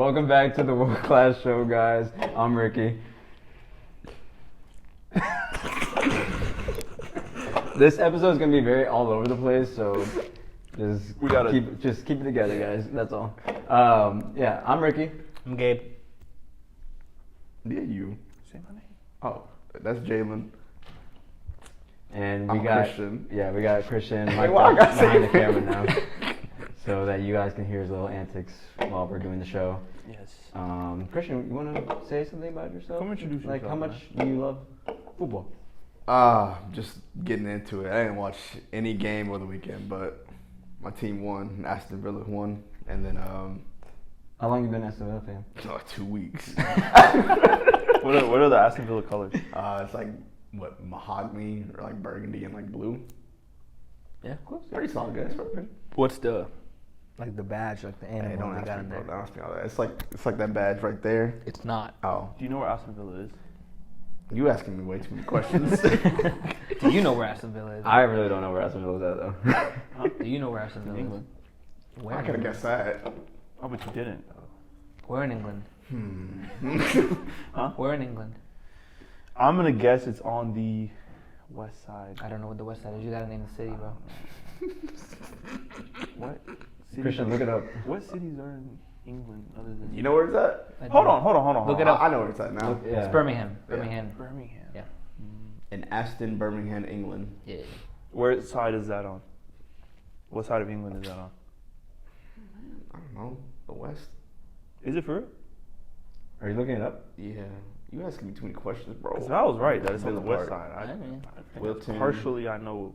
Welcome back to the World Class Show, guys. I'm Ricky. This episode is gonna be very all over the place, so just keep it together, guys. That's all. Yeah, I'm Ricky. I'm Gabe. Yeah, you. Say my name. Oh, that's Jalen. And I'm we got Christian. Yeah, we got Christian Hey, mic'd why I up gotta say behind the that? camera now, so that you guys can hear his little antics while we're doing the show. Yes. Christian, you want to say something about yourself? Come introduce Like, yourself, how much do you love football? Just getting into it. I didn't watch any game over the weekend, but my team won. Aston Villa won, and then How long you been an Aston Villa fan? 2 weeks. What are the Aston Villa colors? It's like what, mahogany or like burgundy and like blue. Yeah. It's pretty solid, guys. What's the badge, like the Hey, animal don't they ask got me, in bro. there? Don't ask me all that. It's like that badge right there. It's not. Oh, Do you know where Aston Villa is? you asking me way too many questions. Do you know where Aston Villa is? I really don't know where Aston Villa's at though. Do you know where Aston Villa is? England. Where? I in could have England? guessed that. Oh, but you didn't. Where in England? Huh? Where in England? I'm gonna guess it's on the west side. I don't know what the west side is. You gotta name the city, bro. What? Cities Christian, look it up. What cities are in England other than? You know where it's at? I Hold do. on. Look it up. I know where it's at now. Look, yeah. It's Birmingham. Yeah. Birmingham. Birmingham. Yeah. In Aston, Birmingham, England. Yeah. Where side is that on? What side of England is that on? I don't know. The West? Is it for real? Are you looking it up? Yeah. You asking me too many questions, bro. Because I was right that it's on the Villa west Park. side. I mean, I think Wilton. partially I know.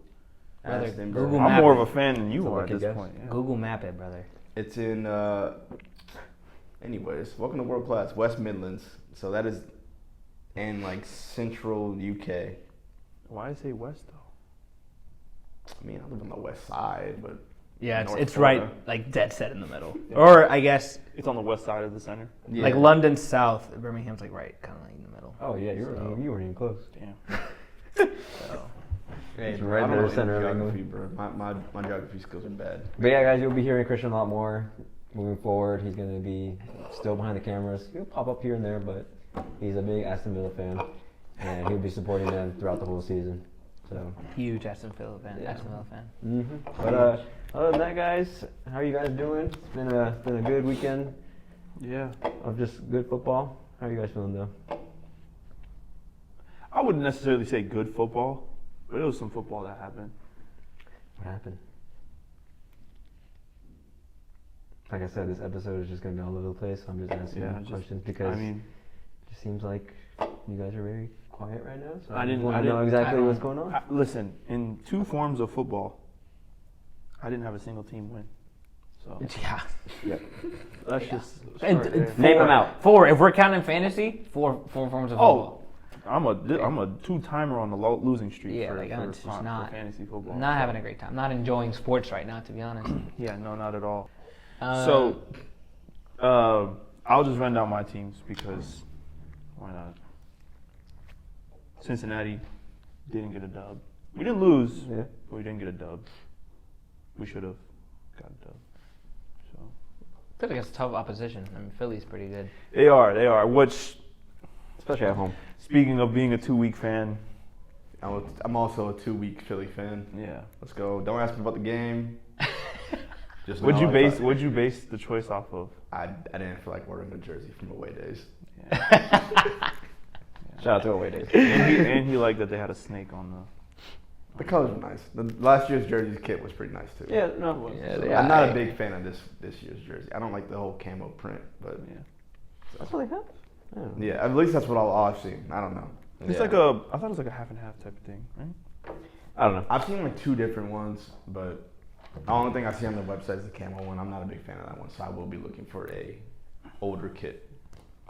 Brother, Aston, Google Birmingham. I'm Map more it. of a fan than you That's a are at lucky this guess. point. Yeah. Google Map it, brother. It's in, anyways, welcome to World Class, West Midlands. So that is in like central UK. Why I say west though? I mean, I live on the west side, but Yeah, North it's Florida. right, like dead set in the middle. Or I guess It's on the west side of the center. yeah. like London south. Birmingham's like right, kind of like in the middle. Oh yeah, you weren't even close. Damn. So. It's I right don't there, know center of geography, England. bro. My geography skills are bad. But yeah, guys, you'll be hearing Christian a lot more moving forward. He's gonna be still behind the cameras. He'll pop up here and there, but he's a big Aston Villa fan, and he'll be supporting them throughout the whole season. So. Huge Aston Villa fan. Yeah. Aston Villa fan. But other than that, guys, how are you guys doing? It's been a good weekend Yeah. of just good football. How are you guys feeling though? I wouldn't necessarily say good football, but it was some football that happened. What happened? Like I said, this episode is just gonna be all over the place. So I'm just asking Yeah, you questions because I mean, it just seems like you guys are very quiet right now. So I just didn't- want I to know didn't- exactly I what's don't- going on. listen, in two forms of football, I didn't have a single team win. So Yeah. let's just And, start there. Name them out. Four. If we're counting fantasy, four forms of football. I'm a two-timer on the losing streak Yeah, for, like, for, it's just for not- fantasy football. I'm not having a great time. Not enjoying sports right now, to be honest. Yeah, no, not at all. Uh, So, I'll just run down my teams because why not? Cincinnati didn't get a dub. We didn't lose, Yeah. but we didn't get a dub. We should have got a dub. So I feel like it's tough opposition. I mean, Philly's pretty good. they are. Which, Especially at home. speaking of being a 2-week fan, I'm also a 2-week Philly fan. yeah. Let's go. Don't ask me about the game. Just What'd know you base the choice off of? I didn't feel like wearing a jersey from away days. Yeah. Shout out to Away Days. and he liked that they had a snake on the. The colors were nice. The last year's jersey kit was pretty nice too. Yeah, no. Yeah, I'm not a big fan of this year's jersey. I don't like the whole camo print, but Yeah. That's what they have. Yeah. yeah, at least that's what I've seen. I don't know. It's Yeah. like I thought it was like a half and half type of thing, right? I don't know. I've seen like 2 different ones, but the only thing I see on the website is the camo one. I'm not a big fan of that one, so I will be looking for a older kit.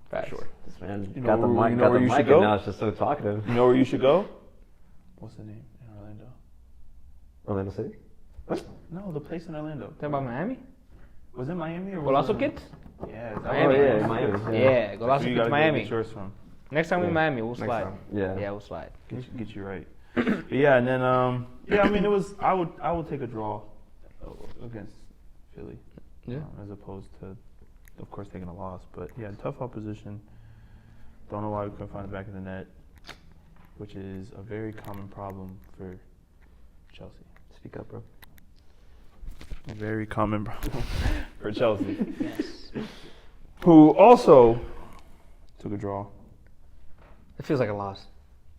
Facts. Sure. This man You know got the where- mic, you know got the where you mic, should and go? now it's just so talkative. You know where you should go? What's the name in Orlando? Orlando City. No, the place in Orlando. Talking about Miami? Was it Miami or was Golasso it? Kids? Yeah, is that Miami. where it Oh, yeah, is? Miami. Yeah, That's Golasso where you Kids gotta go Miami. get yours from. Next time we Yeah. in Miami, we'll Next slide. time. Yeah. Yeah, we'll slide. Get you right. But yeah, and then yeah, I mean it was I would take a draw against Philly. Yeah. As opposed to of course, taking a loss. But yeah, tough opposition. Don't know why we couldn't find the back of the net, which is a very common problem for Chelsea. Speak up, bro. A very common problem for Chelsea, Yes. who also took a draw. It feels like a loss.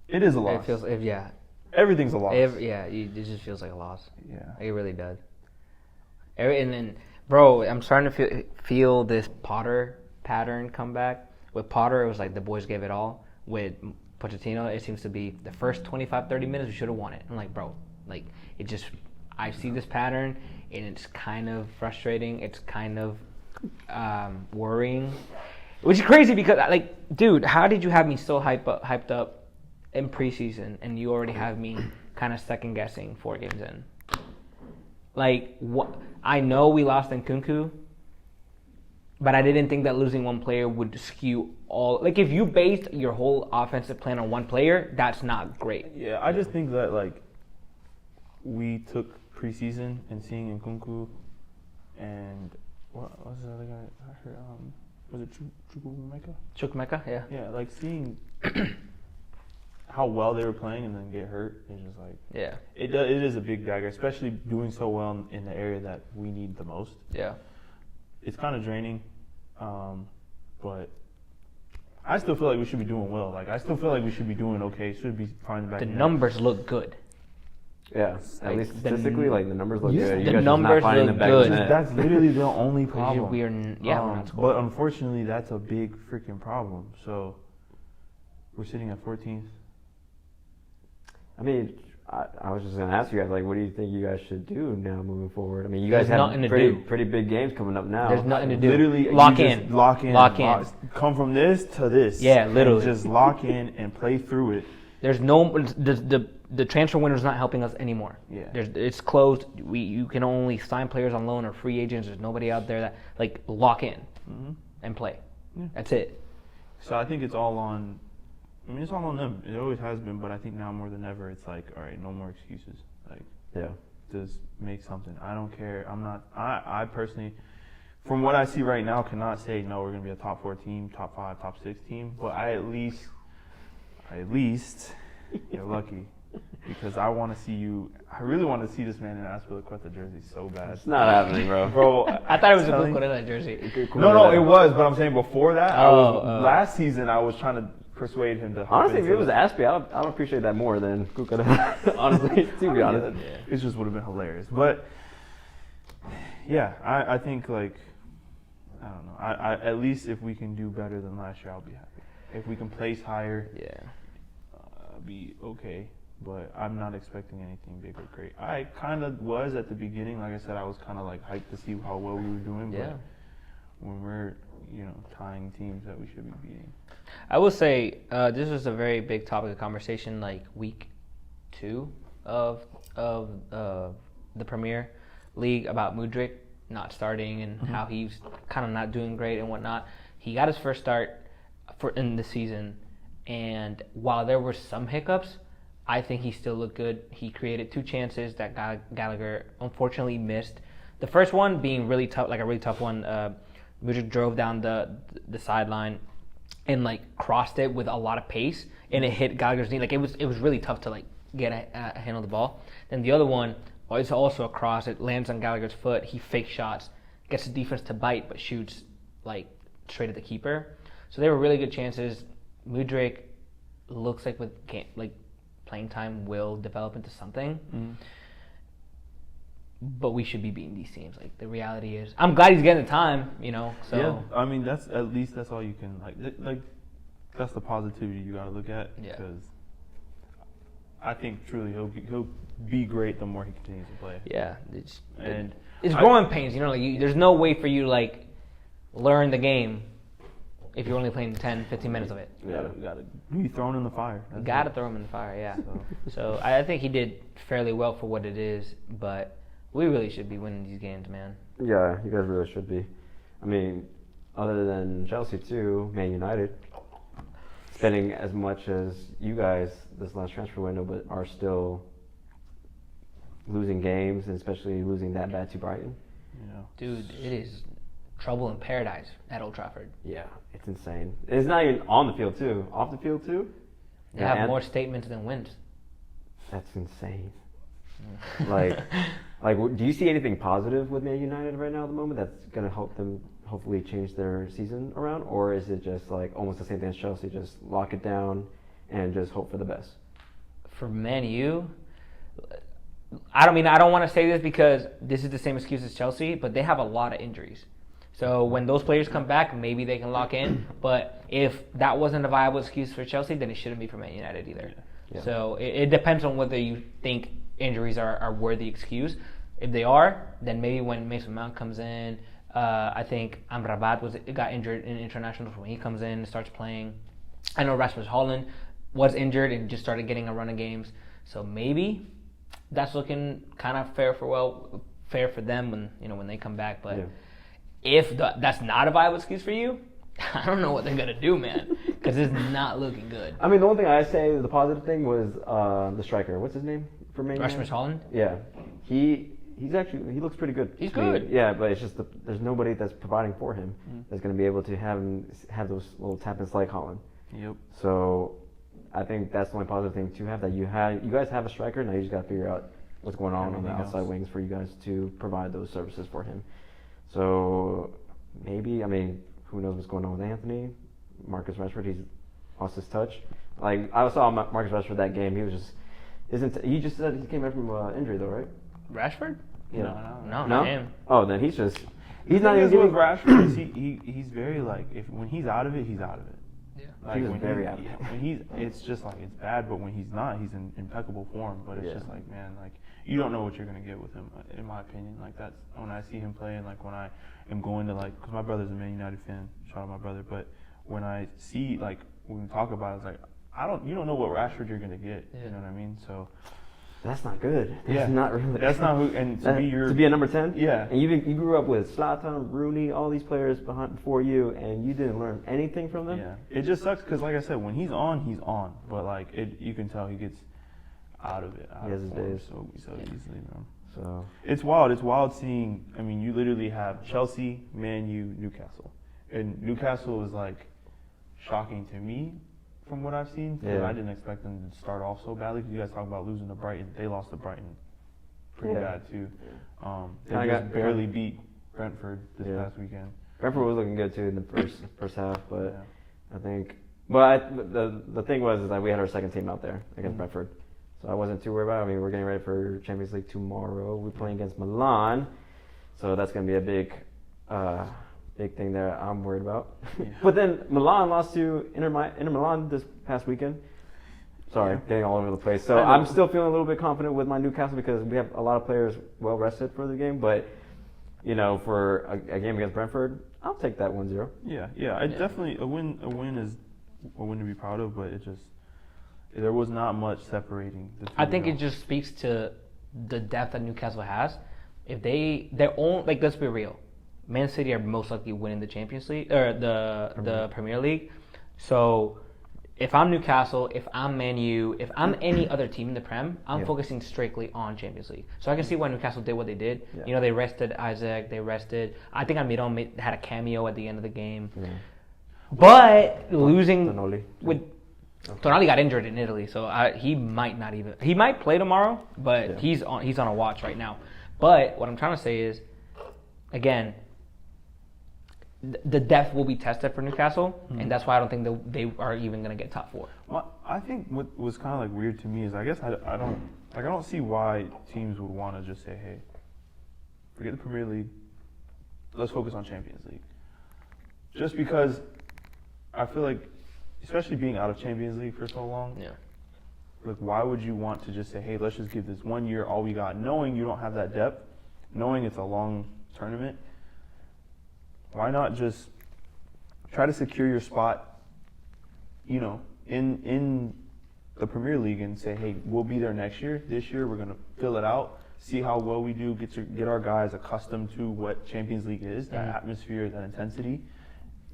It is a loss. It feels, yeah. Everything's a loss. It just feels like a loss. Yeah. It really does. And then, bro, I'm starting to feel this Potter pattern come back. With Potter, it was like the boys gave it all. With Pochettino, it seems to be the first 25, 30 minutes, we should have won it. I'm like, bro, like, it just, I see this pattern, and it's kind of frustrating. It's kind of worrying. Which is crazy because, like, dude, how did you have me so hyped up in preseason, and you already have me kind of second guessing 4 games in? Like, what? I know we lost in Nkunku, but I didn't think that losing one player would skew all. Like, if you based your whole offensive plan on one player, that's not great. Yeah, I just think that, like, we took preseason and seeing Nkunku and what was the other guy? I heard, was it Chukwuemeka? Chukwuemeka, yeah. Yeah, like seeing how well they were playing and then get hurt is just like Yeah. it is a big dagger, especially doing so well in the area that we need the most. Yeah. It's kind of draining, but I still feel like we should be doing well. Like, I still feel like we should be doing okay. Should be finding back. The in there. numbers look good. Yeah, at Like, least the statistically, like the numbers look Yeah, good. You the guys just numbers not finding look the back of the good. net. That's literally the only problem. We're not scoring. But unfortunately, that's a big freaking problem. So we're sitting at 14th. I mean, I was just gonna ask you guys, like, what do you think you guys should do now moving forward? I mean, you There's guys nothing to have pretty do. pretty big games coming up now. There's nothing to do. Literally, Lock you in. just lock in. Lock in. Come from this to this. Yeah, and literally. just lock in and play through it. There's no the transfer window's not helping us anymore. Yeah. It's closed. You can only sign players on loan or free agents. There's nobody out there that, like, lock in and play. Yeah. That's it. So I think it's all on. I mean, it's all on them. It always has been, but I think now more than ever, it's like, all right, no more excuses. Like, Yeah. just make something. I don't care. I'm not. I personally, from what I see right now, cannot say no. We're gonna be a top 4 team, top 5, top 6 team. But I at least, you're lucky, because I want to see you. I really want to see this man in Aspilicueta jersey so bad, It's not happening, bro. bro. I thought it was a telling- Cucurella jersey. No, it was. But I'm saying before that, Oh. last season I was trying to persuade him to. hop Honestly, if into it was Aspie, I'd appreciate that more than Kuka. Honestly, to be honest. It just would have been hilarious. But yeah, I think, like, I don't know. I at least if we can do better than last year, I'll be happy. If we can place higher, Yeah. be okay. But I'm not expecting anything big or great. I kind of was at the beginning. Like I said, I was kind of like hyped to see how well we were doing. Yeah. But when we're tying teams that we should be beating. I will say this was a very big topic of conversation, like week 2 of the Premier League, about Mudryk not starting and how he's kind of not doing great and whatnot. He got his first start in the season, and while there were some hiccups, I think he still looked good. He created 2 chances that Gallagher unfortunately missed. The first one being really tough, like a really tough one. Mudryk drove down the sideline and, like, crossed it with a lot of pace, and it hit Gallagher's knee. Like, it was really tough to, like, get a handle the ball. Then the other one, it's also a cross. It lands on Gallagher's foot. He fake shots, gets the defense to bite, but shoots, like, straight at the keeper. So they were really good chances. Mudryk looks like with playing time will develop into something. But we should be beating these teams. Like, the reality is, I'm glad he's getting the time, So Yeah, I mean, that's all you can like. That's the positivity you gotta look at. Yeah. Because I think truly he'll be great the more he continues to play. yeah, And it's growing pains. There's no way for you to, like, learn the game if you're only playing 10, 15 minutes of it. you gotta be thrown in the fire. You That's gotta it. throw him in the fire, yeah. So I think he did fairly well for what it is, but we really should be winning these games, man. Yeah, you guys really should be. I mean, other than Chelsea too, Man United spending as much as you guys this last transfer window, but are still losing games, and especially losing that bad to Brighton. Yeah. Dude, it is trouble in paradise at Old Trafford. Yeah, it's insane. It's not even on the field too. Off the field too. They Yeah, have more statements than wins. That's insane. like, do you see anything positive with Man United right now at the moment that's gonna help them hopefully change their season around, or is it just like almost the same thing as Chelsea, just lock it down and just hope for the best? For Man U, I don't want to say this because this is the same excuse as Chelsea, but they have a lot of injuries. So when those players come back, maybe they can lock in. But if that wasn't a viable excuse for Chelsea, then it shouldn't be for Man United either. Yeah. So it depends on whether you think injuries are worthy excuse. If they are, then maybe when Mason Mount comes in, I think Amrabat got injured in internationals. When he comes in and starts playing, I know Rasmus Holland was injured and just started getting a run of games. So maybe that's looking kind of fair for them when they come back. But if that's not a viable excuse for you, I don't know what they're gonna do, man, because it's not looking good. I mean, the only thing I say the positive thing was the striker. What's his name for Man United? Rasmus Holland. Yeah, he looks pretty good. He's to me. good. Yeah, but it's just there's nobody that's providing for him that's going to be able to have those little tap-ins like Holland. Yep. So I think that's the only positive thing to have, that you guys have a striker. Now you just got to figure out what's going on the Everything outside else. wings for you guys to provide those services for him. So maybe, I mean, who knows what's going on with Anthony, Marcus Rashford. He's lost his touch. Like I saw Marcus Rashford that game. He was just he just said he came back from injury though, right? Rashford? Yeah. No, not him. Oh, then he's not The even thing is giving. with Rashford is he's very like, when he's out of it, he's out of it. Yeah. Like He was when very out of it. when it's just like it's bad, but when he's not, he's in impeccable form. But it's Yeah. just like, man, like you don't know what you're gonna get with him, in my opinion. Like that's when I see him play, and like when I am going to like, because my brother's a Man United fan. Shout out my brother. But when I see like when we talk about it, it's like you don't know what Rashford you're gonna get. Yeah. You know what I mean? So That's not good. That's Yeah. not really. that's not who. And to be a number 10. Yeah. And you grew up with Zlatan, Rooney, all these players before you, and you didn't learn anything from them. Yeah, it just sucks because, like I said, when he's on, he's on. But like you can tell he gets out of it. He has his days. so easily, man. So It's wild. It's wild seeing. I mean, you literally have Chelsea, Man U, Newcastle, and Newcastle is like shocking to me from what I've seen. 'Cause Yeah. I didn't expect them to start off so badly. 'Cause you guys talk about losing to Brighton. They lost to Brighton pretty Yeah. bad too. They Kinda just got- barely beat Brentford this Yeah. past weekend. Brentford was looking good too in the first half, but Yeah. I think. But the thing was that we had our second team out there against Brentford, so I wasn't too worried about it. I mean, we're getting ready for Champions League tomorrow. We're playing against Milan, so that's going to be a big thing there I'm worried about. Yeah. But then Milan lost to Inter Milan this past weekend. Sorry, Yeah. getting all over the place. So I know. I'm still feeling a little bit confident with my Newcastle because we have a lot of players well rested for the game. But for a game against Brentford, I'll take that 1-0. Yeah. Definitely a win is a win to be proud of, but there was not much separating the two. I think of it them. just speaks to the depth that Newcastle has. If their own, like, let's be real, Man City are most likely winning the Champions League or the Premier League. So if I'm Newcastle, if I'm Man U, if I'm any other team in the Prem, I'm Yeah. focusing strictly on Champions League. So I can see why Newcastle did what they did. Yeah. They rested Isaac, I think Almiron had a cameo at the end of the game. Yeah. But losing Tonali. with Tonali got injured in Italy, so he might play tomorrow, but Yeah. he's on a watch right now. But what I'm trying to say is, again, the depth will be tested for Newcastle, and that's why I don't think they are even going to get top 4. I think what was kind of like weird to me is I guess I don't see why teams would want to just say, hey, forget the Premier League, let's focus on Champions League. Just because I feel like, especially being out of Champions League for so long, Yeah. like why would you want to just say, hey, let's just give this 1 year all we got, knowing you don't have that depth, knowing it's a long tournament. Why not just try to secure your spot, in the Premier League and say, hey, we'll be there next year. This year we're going to fill it out, see how well we do, get our guys accustomed to what Champions League is, that atmosphere, that intensity.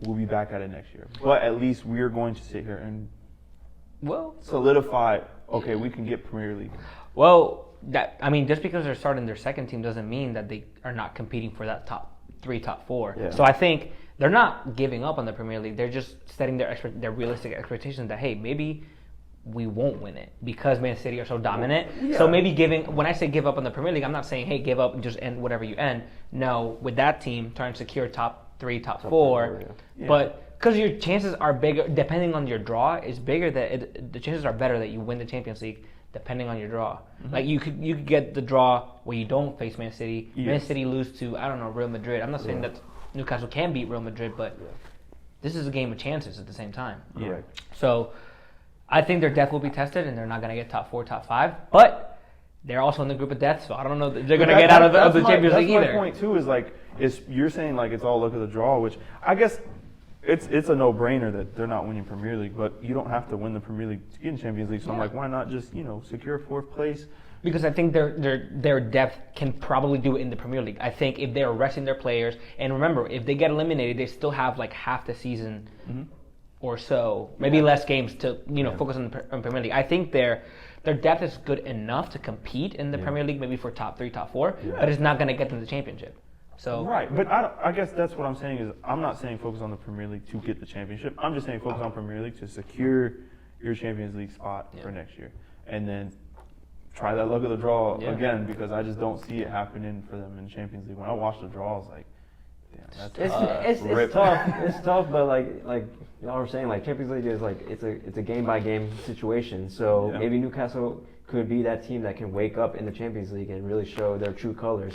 We'll be back at it next year. But at least we're going to sit here and solidify, okay, we can get Premier League. Well, just because they're starting their second team doesn't mean that they are not competing for that top 3, top 4. Yeah. So I think they're not giving up on the Premier League. They're just setting their realistic expectations that, hey, maybe we won't win it because Man City are so dominant. Yeah. So maybe when I say give up on the Premier League, I'm not saying, hey, give up and just end whatever you end. No, with that team, trying to secure top 3, top 4. Yeah. But because your chances are bigger, depending on your draw, is bigger the chances are better that you win the Champions League depending on your draw. Like you could get the draw where you don't face Man City. Yes. Man City lose to, I don't know, Real Madrid. I'm not saying that Newcastle can beat Real Madrid, but this is a game of chances at the same time. Yeah. So I think their depth will be tested, and they're not going to get top 4, top 5. But they're also in the group of death, so I don't know that they're going to get out of the Champions League either. That's my point too. Is like, you're saying like it's all look at the draw, which I guess it's a no-brainer that they're not winning Premier League, but you don't have to win the Premier League to get in Champions League. So I'm like, why not just secure 4th place? Because I think their depth can probably do it in the Premier League. I think if they're resting their players, and remember, if they get eliminated, they still have like half the season or so, maybe less games to focus on Premier League. I think their depth is good enough to compete in the Premier League, maybe for top 3, top 4, but it's not going to get them the championship. So Right, but I guess that's what I'm saying is I'm not saying focus on the Premier League to get the championship. I'm just saying focus on Premier League to secure your Champions League spot for next year, and then try that luck of the draw again, because I just don't see it happening for them in Champions League. When I watch the draw, I was like, damn, that's It's tough. It's tough, but like y'all were saying, like Champions League is like it's a game by game situation. So maybe Newcastle could be that team that can wake up in the Champions League and really show their true colors.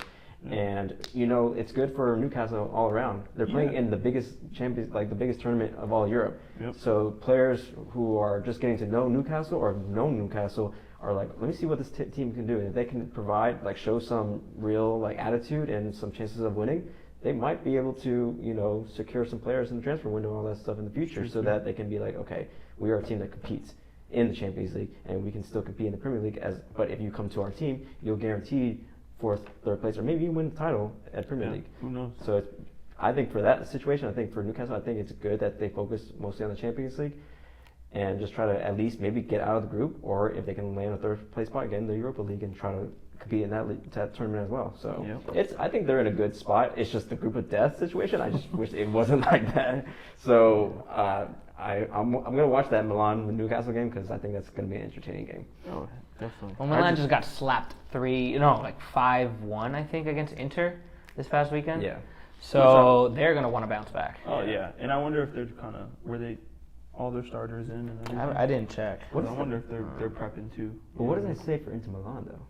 And it's good for Newcastle all around. They're playing in the biggest the biggest tournament of all Europe. Yep. So players who are just getting to know Newcastle or know Newcastle are like, let me see what this team can do. And if they can provide, like, show some real attitude and some chances of winning, they might be able to secure some players in the transfer window and all that stuff in the future, so that they can be like, okay, we are a team that competes in the Champions League and we can still compete in the Premier League. But if you come to our team, you'll guarantee 4th, 3rd place, or maybe you win the title at Premier League. Who knows? So I think for that situation, I think for Newcastle, I think it's good that they focus mostly on the Champions League and just try to at least maybe get out of the group, or if they can land a 3rd place spot, get in the Europa League and try to compete in that tournament as well. So I think they're in a good spot. It's just the group of death situation. I just wish it wasn't like that. So I'm gonna watch that Milan Newcastle game because I think that's gonna be an entertaining game. Oh, definitely. Well, Milan just got slapped 5-1, I think, against Inter this past weekend. Yeah. So they're going to want to bounce back. Oh yeah, and I wonder if they're were they all their starters in and everything? I didn't check. I wonder if they're prepping too. But what does that say for Inter Milan though?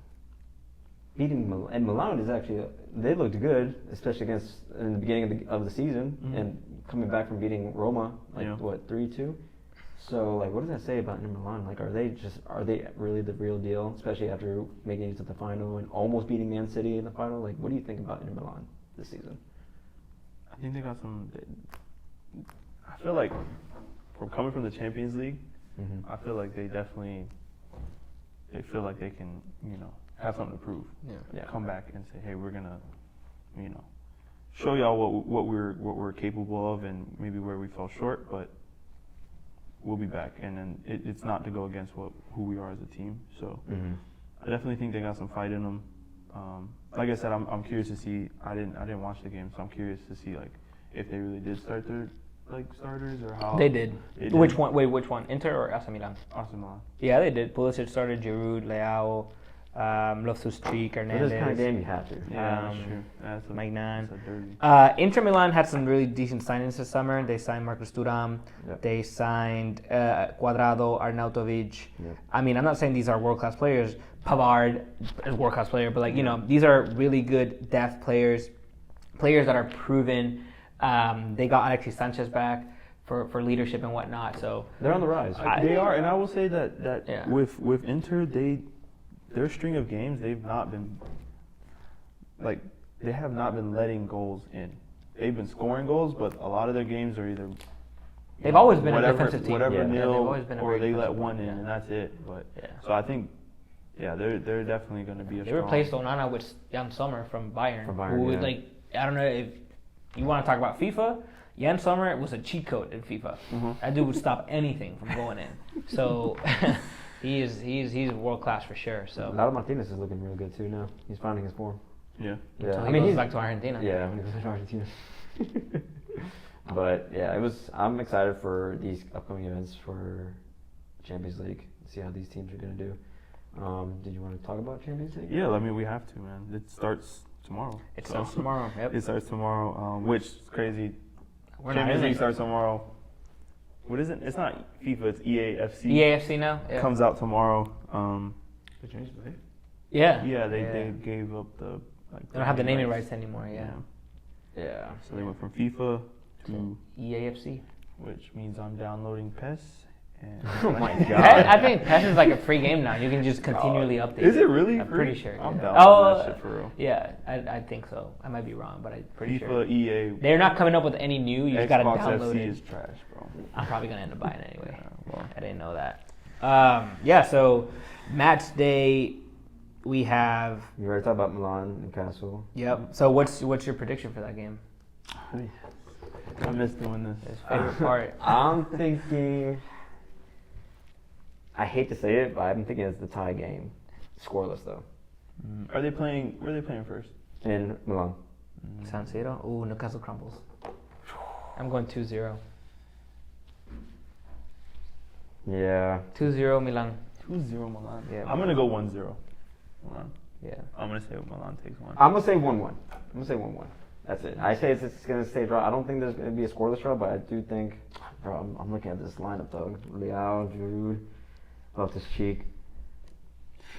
Beating Milan, and Milan is actually they looked good, especially against in the beginning of the season, and coming back from beating Roma 3-2. So what does that say about Inter Milan? Are they really the real deal, especially after making it to the final and almost beating Man City in the final? What do you think about Inter Milan this season? I think they got some. I feel like from coming from the Champions League, I feel like they feel like they can have something to prove. Yeah. Come back and say, hey, we're gonna show y'all what we're capable of and maybe where we fell short, but we'll be back. And then it's not to go against who we are as a team. So I definitely think they got some fight in them. Like I said, I'm curious to see. I didn't watch the game, so I'm curious to see if they really did start their starters or how They did. Which one? Wait, which one? Inter or AC Milan? AC Milan. Yeah, they did. Pulisic started. Giroud, Leao, Loftus-Cheek, For Hernandez. this kind of game, you have to. Yeah, that's true. That's Magnan. a derby. Inter Milan had some really decent signings this summer. They signed Marcus Thuram. Yep. They signed Cuadrado, Arnautovic. Yep. I mean, I'm not saying these are world-class players. Pavard is a world-class player, but these are really good depth players that are proven. They got Alexis Sanchez back for leadership and whatnot. So They're on the rise. They are, and I will say that Yeah. with Inter, their string of games, they have not been letting goals in. They've been scoring goals, but a lot of their games are either they've always been a whatever, defensive team. whatever Yeah, nil, they've always been a or very they let defensive one team, in, yeah. and that's it. But Yeah. so I think, they're definitely going to be a They strong. replaced Onana with Jan Sommer from Bayern. From Bayern, who, yeah. I don't know if you want to talk about FIFA. Jan Sommer was a cheat code in FIFA. That dude would stop anything from going in. So he's world class for sure. So Lautaro Martinez is looking real good too now. He's finding his form. Yeah. Until Yeah, he I mean goes he's back to Argentina. Yeah, when he goes to Argentina. But yeah, I'm excited for these upcoming events for Champions League. See how these teams are gonna do. Did you want to talk about Champions League? Yeah, I mean, we have to, man. It starts tomorrow. It so- starts tomorrow. Yep. It starts tomorrow, which is crazy. We're not Champions in League it. starts tomorrow. What is it? It's not FIFA, it's EAFC. EAFC now. Yeah. Comes out tomorrow. They changed the name. Yeah. Yeah, they gave up the. Like, They don't have the naming rights anymore. Yeah. Yeah. So they went from FIFA to, EAFC. which means I'm downloading PES. And Oh my PES, god. I think PES is like a free game now. You can just continually update. Is it really? I'm free? pretty sure. I'm yeah. downloading that shit for real. Yeah, I think so. I might be wrong, but I'm pretty FIFA, sure. EA, They're not coming up with any new. You just gotta Xbox download FC it. is trash, bro. I'm probably gonna end up buying it anyway. Yeah, well, I didn't know that. Yeah. So match day, we have. You already talked about Milan, Newcastle. Yep. So what's your prediction for that game? I miss doing this. His favorite part. I'm thinking. I hate to say it, but I'm thinking it's the tie game. Scoreless though. Are they playing? Where are they playing first? In Milan. San Siro. Ooh, Newcastle crumbles. I'm going 2-0. Yeah. 2-0 Milan. 2-0 Milan. Yeah. I'm gonna go 1-0. Milan. Yeah. I'm gonna say Milan takes one. I'm gonna say 1-1. I'm gonna say 1-1. That's it. I say it's gonna stay draw. I don't think there's gonna be a scoreless draw, but I do think. Bro, I'm looking at this lineup though. Leao, Giroud, Loftus Cheek.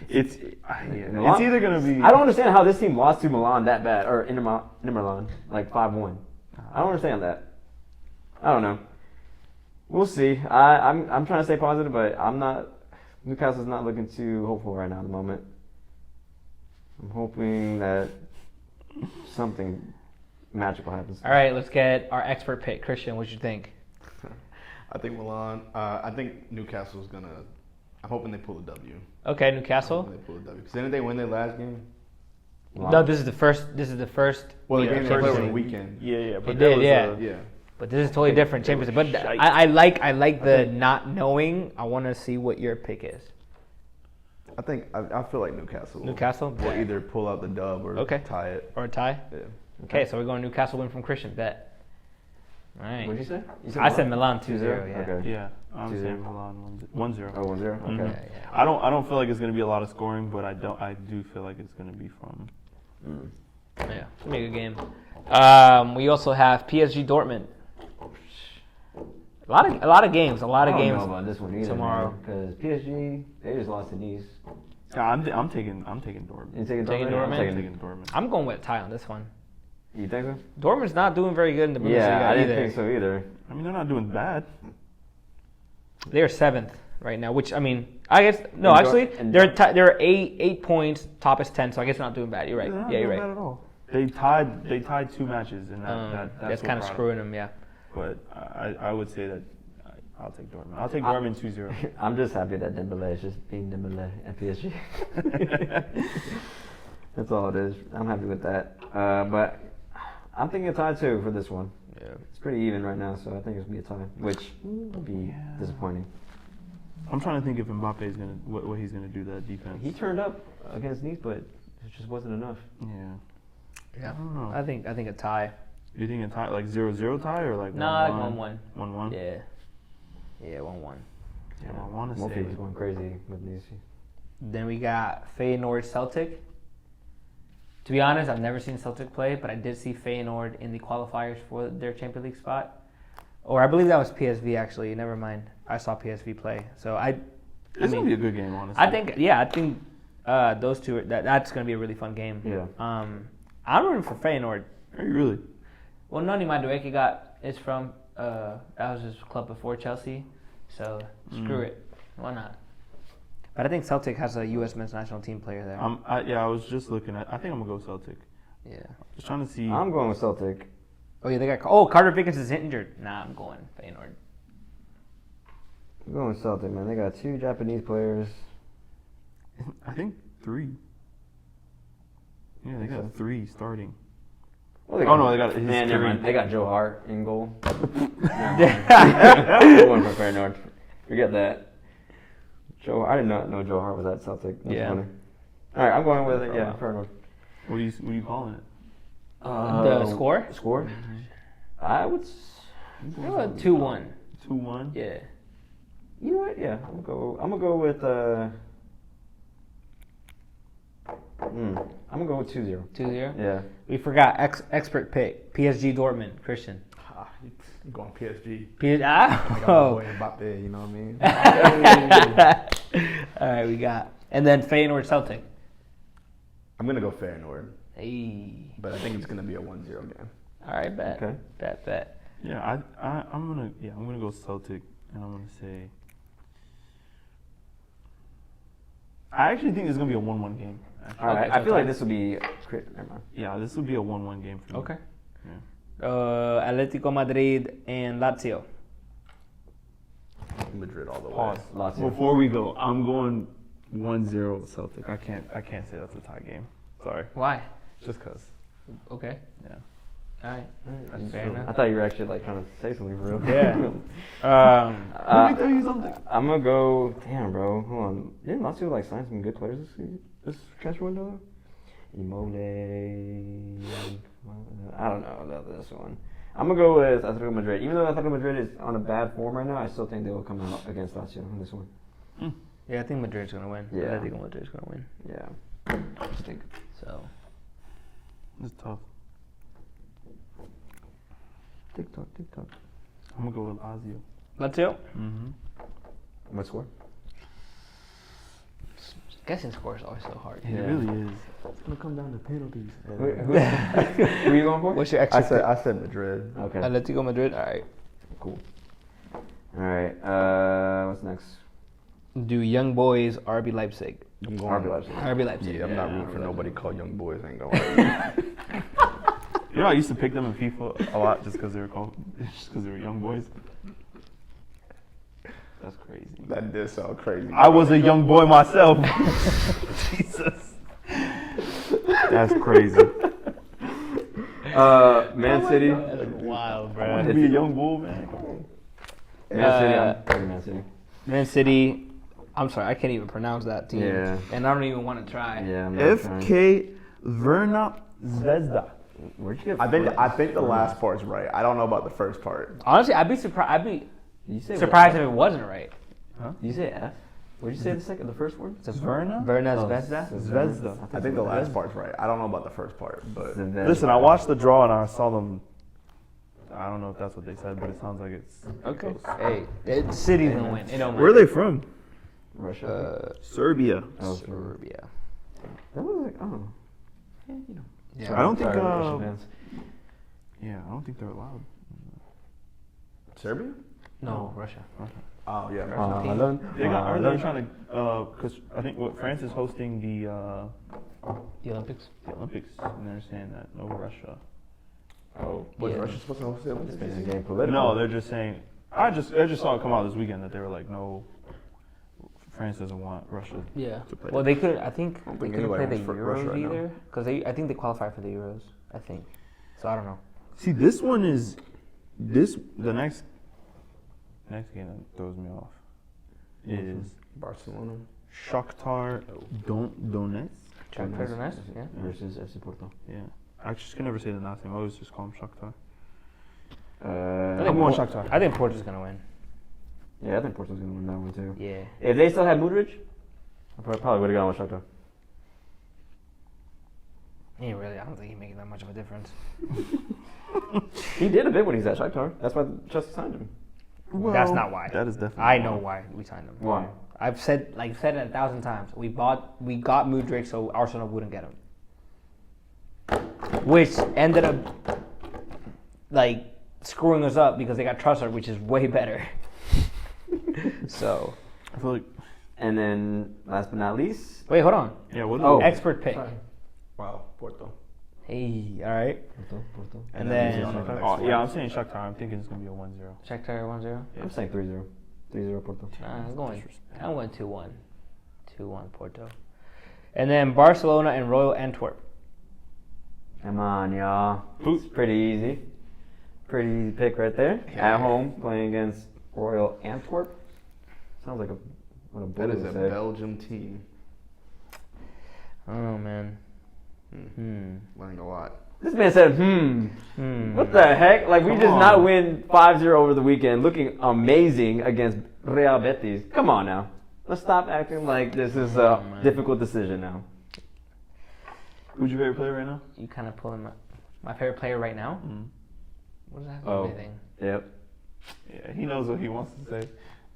It's Milan- it's either gonna be. I don't understand how this team lost to Milan that bad, or Inter Milan, like 5-1. I don't understand that. I don't know. We'll see. I'm trying to stay positive, but I'm not. Newcastle's not looking too hopeful right now at the moment. I'm hoping that something magical happens. All right, let's get our expert pick. Christian, what you think? I think Milan. I think Newcastle's gonna. I'm hoping they pull a W. Okay, I'm Newcastle. hoping they pull a W. Because didn't they win their last game? No, this is the first. This is the first. Well, the week game of they played Champions over the League. weekend. Yeah, but It that did, was yeah. Yeah. But this is totally different They were Champions League. But shite. I like the not knowing. I want to see what your pick is. I feel like Newcastle. Newcastle? will either pull out the dub or Okay. tie it. Or a tie. Yeah. Okay, so we're going Newcastle win from Christian. Bet. All right. What did you say? I said Milan 2-0. 2-0? Yeah. Okay. Yeah, I'm 2-0. saying Milan 1-0. Oh, 1-0? Okay. Mhm. Yeah, yeah. I don't feel like it's gonna be a lot of scoring, but I do feel like it's gonna be from. Mm. Yeah, it's gonna be a good game. We also have PSG Dortmund. A lot of games. A lot of I don't games. know about this one either, tomorrow. because PSG they just lost to Nice. Yeah, I'm taking Dortmund. You taking Taking Dortmund? Dortmund? I'm I'm taking- taking Dortmund. I'm going with a tie on this one. You think so? Dortmund's not doing very good in the Bundesliga Yeah, I didn't either. think so either. I mean, they're not doing bad. They're 7th right now, which I mean, I guess no. And Actually, and- they're 8 points. Top is 10, so I guess they're not doing bad. You're right. They're not Yeah, you're doing right. bad at all. They tied 2 matches, and that's That's what kind of brought it. screwing them. Yeah. But I would say that I'll take Dortmund. I'll take Dortmund 2-0. I'm just happy that Dembele is just being Dembele at PSG. That's all it is. I'm happy with that. But I'm thinking a tie too for this one. Yeah. It's pretty even right now, so I think it's gonna be a tie, which would be disappointing. I'm trying to think if Mbappe is gonna what he's gonna do to that defense. He turned up against Nice, but it just wasn't enough. Yeah. Yeah. I don't know. I think a tie. You think a tie, like 0-0 tie, or like Nah, like 1-1? 1-1. 1-1. Yeah. Yeah, 1-1. Yeah, I want to Mofi say. was going crazy with Nice. Then we got Feyenoord Celtic. To be honest, I've never seen Celtic play, but I did see Feyenoord in the qualifiers for their Champions League spot. Or I believe that was PSV actually. Never mind. I saw PSV play. So It's gonna be a good game, honestly. I think those two that's gonna be a really fun game. Yeah. I'm rooting for Feyenoord. Are you really? Well, Noni Madueke is from that was his club before Chelsea, so screw it. Why not? But I think Celtic has a U.S. men's national team player there. I was just looking at. I think I'm gonna go Celtic. Yeah. Just trying to see. I'm going with Celtic. Oh yeah, they got. Oh, Carter Vickers is injured. Nah, I'm going Feyenoord. I'm going with Celtic, man. They got 2 Japanese players. I think 3. Yeah, they got 3 starting. Well, they Oh, no, they got his Man, never 3. mind. They got Joe Hart in goal. I'm going for Feyenoord. Forget that. I did not know Joe Hart was at Celtic. That's Yeah. funny. All right, I'm going with Feyenoord. What are you calling it? The score? Score? I would. 2-1. 2-1. Yeah. You know what? Yeah, I'm gonna go with. I'm gonna go with 2-0. 2-0. Yeah. We forgot expert pick. PSG Dortmund. Christian. I'm going PSG. PSG. I got my Oh. boy Mbappe, you know what I mean? All right, we got. And then Feyenoord Celtic. I'm gonna go Feyenoord, Hey. but I think it's gonna be a 1-0 game. All right, bet. Okay. Bet. Yeah, I'm gonna go Celtic, and I'm gonna say. I actually think it's gonna be a 1-1 game. Actually. All right. Okay, I feel like so this will be. Never mind. Yeah, this will be a 1-1 game for me. Okay. Yeah. Atletico Madrid and Lazio. Madrid all the way. Pause. Lazio. Before we go, I'm going 1-0 Celtic. I can't say that's a tie game. Sorry. Why? Just cause. Okay. Yeah. All right. That's fair I enough. thought you were actually like trying to say something for real. Yeah. Let me tell you something. I'm gonna go. Damn, bro. Hold on. Didn't Lazio like sign some good players this transfer window? Immole. I don't know about this one. I'm gonna go with Atletico Madrid. Even though Atletico Madrid is on a bad form right now, I still think they will come out against Lazio in this one. Yeah, I think Madrid's gonna win. Yeah. Atletico Madrid's gonna win. Yeah. I just think. So. It's tough. TikTok. I'm gonna go with Lazio. Lazio. Mm-hmm. What score? Guessing score is always so hard. It really is. It's gonna come down to penalties. Who are you going for? What's your I extra? said Madrid. Okay. Atletico Madrid. All right. Cool. All right. What's next? Do Young Boys RB Leipzig? I'm going RB Leipzig. RB Leipzig. Yeah, I'm not rooting for nobody called Young Boys. Ain't going. You know, I used to pick them in FIFA a lot just because they were young boys. That's crazy. That did sound crazy. I was a young boy myself. Jesus. That's crazy. Man City. Wild, I want bro. to be a young bull, man. Man City. I'm picking Man City. Man City. I'm sorry, I can't even pronounce that team. Yeah. And I don't even want to try. Yeah. I'm not trying. FK Verna Zvezda. Where'd you get? I think the last part's right. I don't know about the first part. Honestly, I'd be surprised. I'd be Did you say surprised if it wasn't right. Did you say F? What did you say the first word? It's a Verna? Verna Oh, Zvezda. Zvezda. I think the last part's right. I don't know about the first part, but Listen, I watched the draw and I saw them. I don't know if that's what they said, but it sounds like it's Okay. Hey, City's gonna win. It don't Where are they matter. from? Russia. Serbia. Oh, Serbia. that was like Yeah. I don't think. Sorry, Russian fans. Yeah, I don't think they're allowed. Serbia? No, Russia. Oh yeah. They got. Are they trying to? Because I think what France is hosting the The Olympics. Olympics, and they're saying that no Russia. Oh, was Yeah. Russia supposed to host the Olympics? It's getting political. No, they're just saying. I just saw it come out this weekend that they were like, no, France doesn't want Russia. Yeah. To play Well, they could. I think don't they think couldn't play anybody the wants Russia Euros right now. either, because I think they qualify for the Euros. I think. So I don't know. See, this one is the next game that throws me off is Barcelona. Shakhtar Donetsk. Shakhtar Donetsk. Yeah. Versus FC Porto. Yeah, I just can never say the last name. I always just call him Shakhtar. I I'm going Shakhtar. I think Porto's gonna win. Yeah, I think Porto's gonna win that one too. Yeah. If they still had Mudryk, I probably would have gone with Shakhtar. He really. I don't think he's making that much of a difference. He did a bit when he's at Shakhtar. That's why Chelsea signed him. That's not why. That is definitely. I know why we signed him. Why? I've said it 1,000 times. We got Mudryk so Arsenal wouldn't get him, which ended up like screwing us up because they got Trossard, which is way better. So I feel like. And then last but not least, wait, hold on. Yeah. What? Oh. Expert pick. Wow, Porto. Hey, all right. Porto. And then Oh, yeah, I'm saying Shakhtar. I'm thinking it's gonna be a 1-0. Shakhtar 1-0. I'm saying 3-0. 3-0 Porto. I'm going 2-1. 2-1 Porto. And then Barcelona and Royal Antwerp. Come on, y'all. Who's Pretty easy. Pretty easy pick right there. At home, playing against Royal Antwerp. Sounds like what a That bully is would a say. Belgium team. Oh man. Learned a lot. This man said, What the heck? Like, we Come just on. not win 5-0 over the weekend, looking amazing against Real Betis. Come on now. Let's stop acting like this is a difficult decision now. Who's your favorite player right now? You kind of pulling my favorite player right now. What does that have to do Oh. with anything? Yep. Yeah, he knows what he wants to say.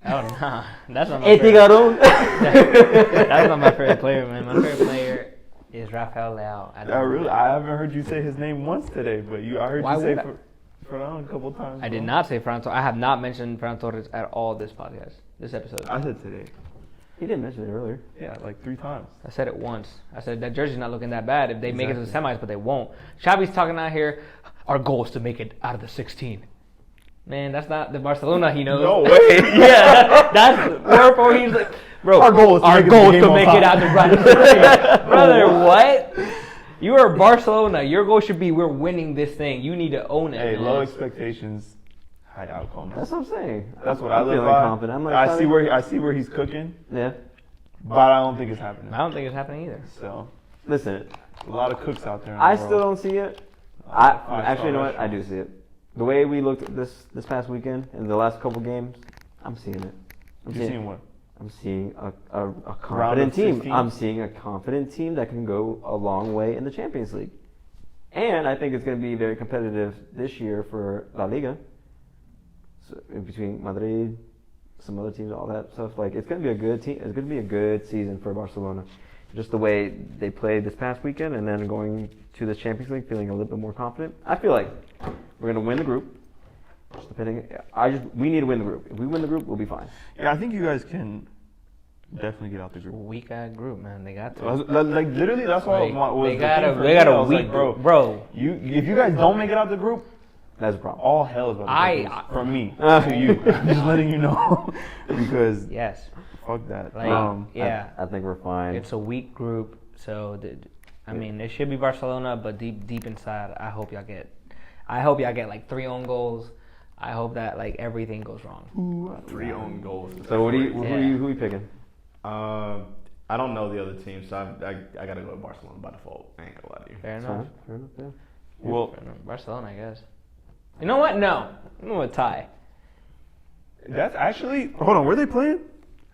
Oh nah, that's not my Hey, favorite. Tigaron. That's not my favorite player, man. My favorite player is Rafael Leao. I haven't heard you say his name once today, but I heard Why you say would I? Ferran a couple times. I did bro. not say Ferran Torres. I have not mentioned Ferran Torres at all this podcast, this episode. I said today. He didn't mention it earlier. Yeah, like 3 times. I said it once. I said that jersey's not looking that bad if they make it to the Exactly. semis, but they won't. Xavi's talking out here. Our goal is to make it out of the 16. Man, that's not the Barcelona he knows. No way. Yeah, that's wherefore he's like, bro. Our goal is to make it to the game on make it top. out the 16. Brother, what? You are Barcelona. Your goal should be we're winning this thing. You need to own it. Hey, man. low expectations, high outcomes. That's what I'm saying. That's what I'm I live feeling by. confident. I'm like, I see where he's cooking, Yeah. but I don't think it's happening. I don't think it's happening either. So Listen, a lot of cooks out there. In the I world. still don't see it. Actually, you know what? I do see it. The way we looked at this past weekend in the last couple games, I'm seeing it. You seen what? I'm seeing a Round of confident team. 16? I'm seeing a confident team that can go a long way in the Champions League. And I think it's going to be very competitive this year for La Liga. So in between Madrid, some other teams, all that stuff. Like, it's going to be a good team. It's going to be a good season for Barcelona. Just the way they played this past weekend, and then going to the Champions League, feeling a little bit more confident. I feel like we're going to win the group. Just depending, we need to win the group. If we win the group, we'll be fine. Yeah, I think you guys can definitely get out the group. Weak ass group, man. They got to. Like literally, that's why They got a weak bro. bro. If you guys don't make it out the group, That's a problem. all hell is about to break loose from me to you. I'm just letting you know because Yes. fuck that. Like, yeah. I think we're fine. It's a weak group, so I mean, it should be Barcelona, but deep inside, I hope y'all get like 3 own goals. I hope that like everything goes wrong. 3 own goals. So who Yeah. are you picking? I don't know the other team, so I gotta go with Barcelona by default. I ain't gonna lie to you. Fair Fair enough. enough. Fair enough. Yeah. Well, Fair enough. Barcelona, I guess. You know what? No. I'm going with tie. that's actually hold on. Where they playing?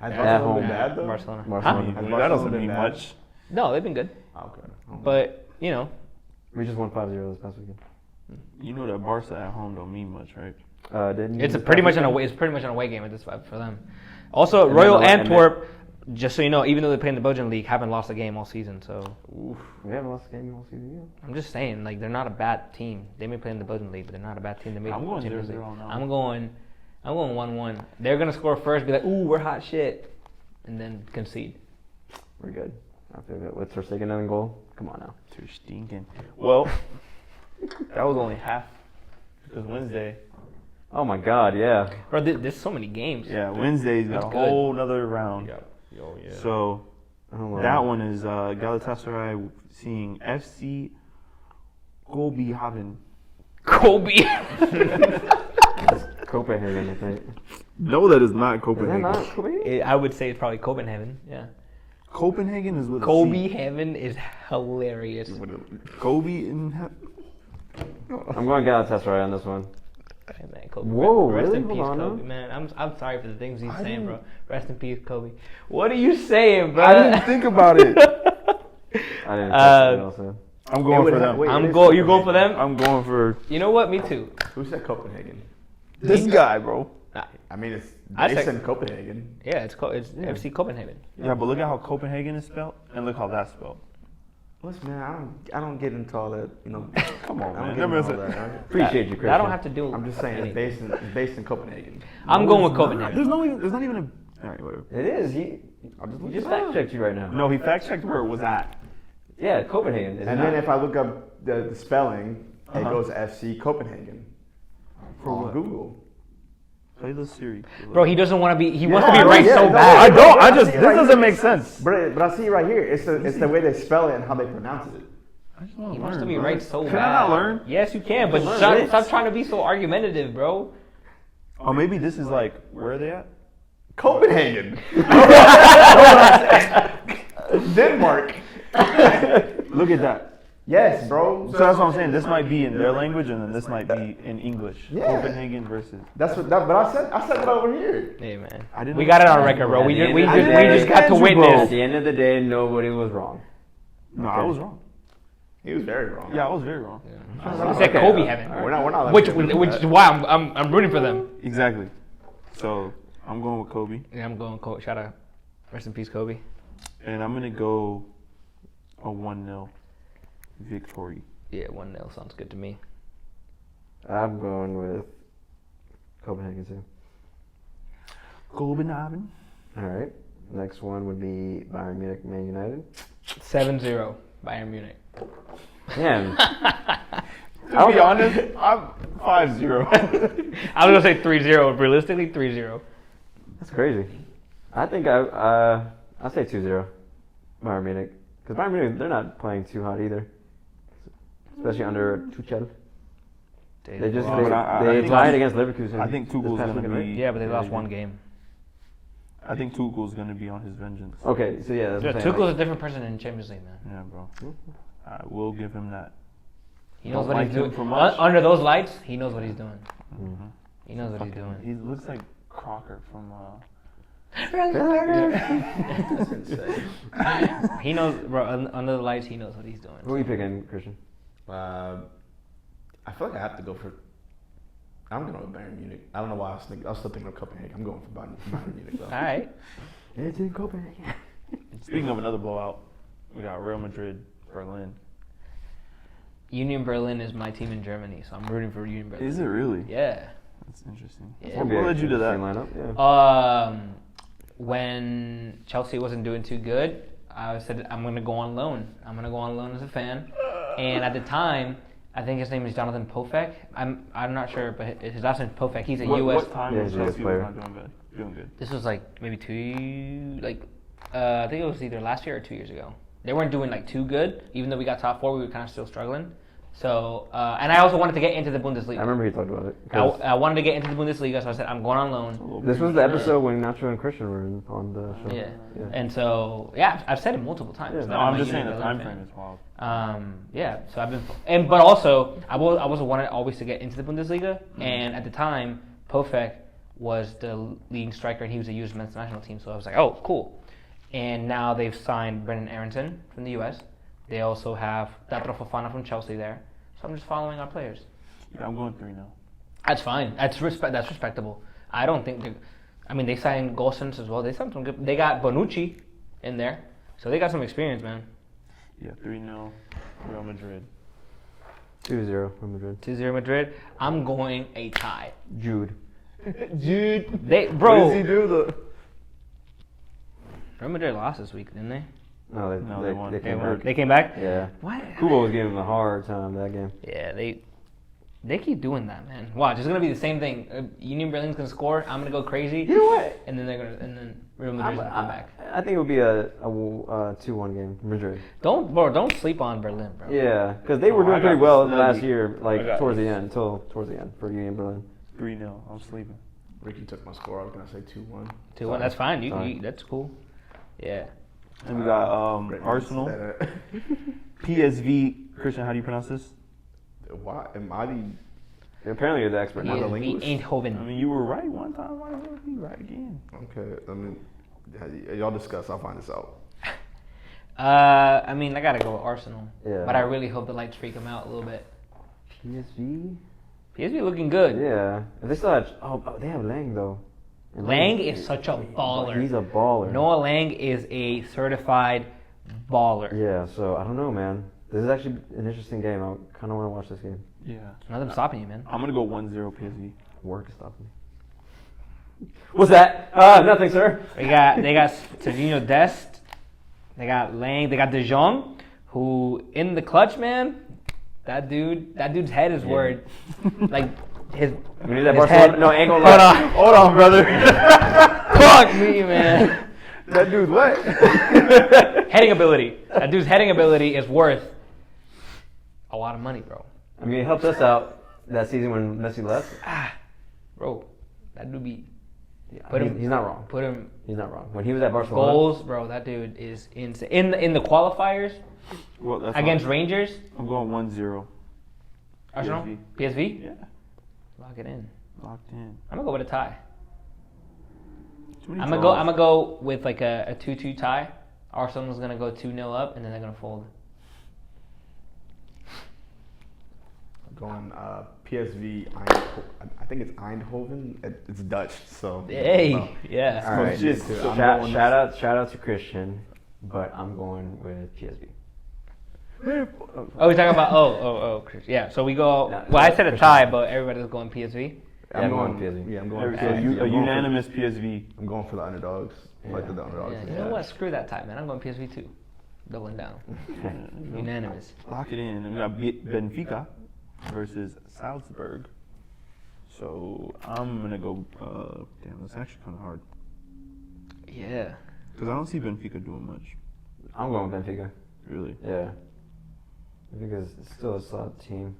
Has At Barcelona home. been bad though? Barcelona. Barcelona. I mean, Has that Barcelona doesn't been mean bad? much. No, they've been good, Okay. but you know, We just won 5-0 this past weekend. You know that Barca at home don't mean much, right? Didn't it's you a pretty much an away. It's pretty much an away game at this for them. Also, Royal And then- Antwerp. Just so you know, even though they play in the Belgian league, haven't lost a game all season. So We haven't lost a game all season yet. I'm just saying, like they're not a bad team. They may play in the Belgian league, but they're not a bad team. They made I'm going Champions 0-0 League. now. I'm going 1-1. They're gonna score first, be like, ooh, we're hot shit, and then concede. We're good. I feel good. With Ter Stegen in goal. Come on now. Ter Stegen. Well, that was only half because Wednesday. Oh my God, yeah. Bro, there's so many games. Yeah, Wednesday's got a That's good. whole nother round. Yo, yeah. So Hold on. that one is Galatasaray seeing FC Kobe. Kobe. Copenhagen, I think. No, that is not Is that Copenhagen. not Copenhagen? I would say it's probably Copenhagen. Yeah. Copenhagen is with a Kobe C. Heaven is hilarious. Kobe in. I'm going Galatasaray on this one. Hey, man, Kobe. Whoa, Rest really? in peace, Hold on, Kobe, now. man. I'm sorry for the things he's I saying, bro. didn't- Rest in peace, Kobe. What are you saying, bro? I didn't think about it. I didn't catch what else said. I'm going for them. You going for them? I'm going for You know what? Me too. Who said Copenhagen? this guy, bro. I mean, it's I they said- said Copenhagen. Yeah, it's FC Copenhagen. Yeah, but look at how Copenhagen is spelled, and look how that's spelled. Listen, man, I don't get into all that. You know, Come on, I man. don't get into all That that. Right? Appreciate you, Christian. That don't have to do. I'm just saying, it's anything. based in Copenhagen. I'm going with Copenhagen. There's not even a. All right, whatever. It is. He just fact checked you right now. No, he fact checked where it was at. Yeah, Copenhagen. Is And not- then if I look up the spelling, it Uh-huh. goes FC Copenhagen on what? Google. Play the Siri. Bro, he doesn't want to be. He wants to be I know, right yeah, so no, bad. I don't. I I just. see This right doesn't here. make sense. But I see right here, it's the way they spell it and how they pronounce it. I just want He to wants learn. to be bro. right so Can bad. I not learn? Yes, you can, but Learn stop, it. stop trying to be so argumentative, bro. Oh, maybe this is like where are they at? Copenhagen, Denmark. Look at that. Yes, bro. So that's what I'm saying. This might be in their language, and then this might be in English. Yeah. Copenhagen versus. That's what. But I said it over here. Hey man, I didn't we got it on understand, record, bro. At We the just end we of just the we day- just got to Andrew, bro. At witness. the end of the day, nobody was wrong. No, I was wrong. He was very wrong. Yeah, I was very wrong. You said Kobe heaven, We're not. which is why I'm rooting for them. Exactly. So I'm going with Kobe, Yeah, I'm going Kobe. Shout out, rest in peace, Kobe. and I'm gonna go a 1-0 victory. Yeah, 1-0 sounds good to me. I'm going with Copenhagen too. Copenhagen. All right. Next one would be Bayern Munich, Man United. 7-0 Bayern Munich. Man, To be honest, I'm 5-0. I was gonna say 3-0. Realistically, 3-0. that's crazy. I think I'll say 2-0 Bayern Munich, because Bayern Munich, they're not playing too hot either, especially under Tuchel. They just Well, but I they think- tied against Leverkusen. I think this Tuchel's past gonna weekend, right? be. Yeah, but they lost one game. I think Tuchel's gonna be on his vengeance. Okay, so yeah, that's Yeah, what I'm saying, Tuchel's a different person in Champions League, man. Yeah, bro. I will give him that. He knows Don't what like he's him doing. for much. Under those lights, he knows what he's doing. Mm-hmm. He knows what he's Fucking- doing. He looks like Crocker from. That's insane. He knows, bro. Under the lights, he knows what he's doing. Who are you picking, Christian? I feel like I have to go for. I'm going with Bayern Munich. I don't know why I was still thinking of Copenhagen. I'm going for Bayern Munich though. All right. It's in Copenhagen. Speaking of another blowout, we got Real Madrid, Berlin. Union Berlin is my team in Germany, so I'm rooting for Union Berlin. Is it really? Yeah. That's interesting. Yeah. What led you to that? Same lineup, yeah. When Chelsea wasn't doing too good, I said I'm gonna go on loan. I'm gonna go on loan as a fan. And at the time, I think his name is Jonathan Pofek. I'm not sure, but his last name is Pofek. He's a U.S. What time Yeah, was he's a US Chelsea player. was not doing good? This was like maybe I think it was either last year or 2 years ago. They weren't doing like too good, even though we got top four. We were kind of still struggling. So, and I also wanted to get into the I Bundesliga. remember he talked about it. 'cause I wanted to get into the Bundesliga, so I said I'm going on loan. this was the episode when Nacho and Christian were on the show. Yeah. Yeah. And so, yeah, I've said it multiple times. Yeah. that No, I'm I'm a just saying Union the time Berlin frame is wild. fan. Yeah, so I've been, but also I was wanted always to get into the Bundesliga, and at the time Pofek was the leading striker, and he was a U.S. men's national team. So I was like, oh, cool. And now they've signed Brendan Aronson from the U.S. They also have Datro Fofana from Chelsea there. So I'm just following our players. Yeah, I'm going 3-0. That's fine. That's respectable. I don't think they signed Gosens as well. They signed some good. They got Bonucci in there, so they got some experience, man. Yeah, 3-0 Real Madrid. 2-0 Real Madrid. 2-0 Madrid. I'm going a tie. Jude. They What does he bro. do? Real Madrid lost this week, didn't they? No, they won. They They came won. back. They came back. Yeah. What? Kubo was giving him a hard time that game. Yeah, they keep doing that, man. Watch, it's gonna be the same thing. Union Berlin's gonna score. I'm gonna go crazy. You know what? And then Real Madrid's gonna come back. I think it would be a 2-1 game, Madrid. Don't sleep on Berlin, bro. Yeah, because they were Oh, I doing pretty got well this. last year, like I got towards the end, towards the end for Union Berlin. 3-0. I'm sleeping. Ricky took my score. I was gonna say 2-1. 2-1. That's fine. Sorry. That's cool. Yeah. And we got Great Arsenal, minutes. PSV. Christian, how do you pronounce this? Why am I the? Apparently, you're the expert. Not a now. linguist. Eindhoven. I mean, you were right one time. Why would you be right again? Okay, I mean, y'all discuss. I'll find this out. I mean, I gotta go with Arsenal. Yeah. But I really hope the lights freak them out a little bit. PSV. PSV looking good. Yeah, if they still have. Oh, they have Lang though. And Lang is such a baller. He's a baller. Noah Lang is a certified baller. Yeah, so I don't know, man. This is actually an interesting game. I kind of want to watch this game. Yeah. Nothing stopping you, man. I'm gonna go 1-0 PSV. Work is stopping me. What's that? Nothing, sir. They got Serginho Dest. They got Lang. They got De Jong, who in the clutch, man. That dude's head is word. Like his. We need that his Barcelona. head- No, ain't gonna Hold lie. on. Hold on, brother. Fuck me, man. That dude's what? Heading ability. That dude's heading ability is worth a lot of money, bro. I mean, it helped us out that season when Messi left. Bro, that dude be Yeah, Put him- he's not wrong. Put him He's not wrong. When he was at Barcelona, goals, bro. That dude is insane. In the qualifiers Well, that's against fine. Rangers, I'm going 1-0. Arsenal, PSV. PSV. Yeah, Lock it in. locked in. I'm gonna go with a tie. Too many I'm gonna draws. go with like a 2-2 tie. Arsenal's gonna go 2-0 up, and then they're gonna fold. Going PSV. I think it's Eindhoven. It's Dutch, so. Hey, well, yeah. all right. shit, too. I'm Shout, going- shout out to Christian, but I'm going with PSV. Oh, we're talking about Chris. Yeah. So we go. No, Well, I said a Christian. tie, but everybody's going PSV. I'm going PSV. Yeah, I'm going. There we go. PSV. A I'm going for- unanimous PSV. I'm going for the underdogs. I like the underdogs. Yeah, you know what? Screw that tie, man. I'm going PSV too. Doubling down. Unanimous. Lock it in. And we got Benfica versus Salzburg. So I'm gonna go. Damn, that's actually kind of hard Yeah. because I don't see Benfica doing much. I'm going with Benfica. Really. Yeah. Because it's still a solid team.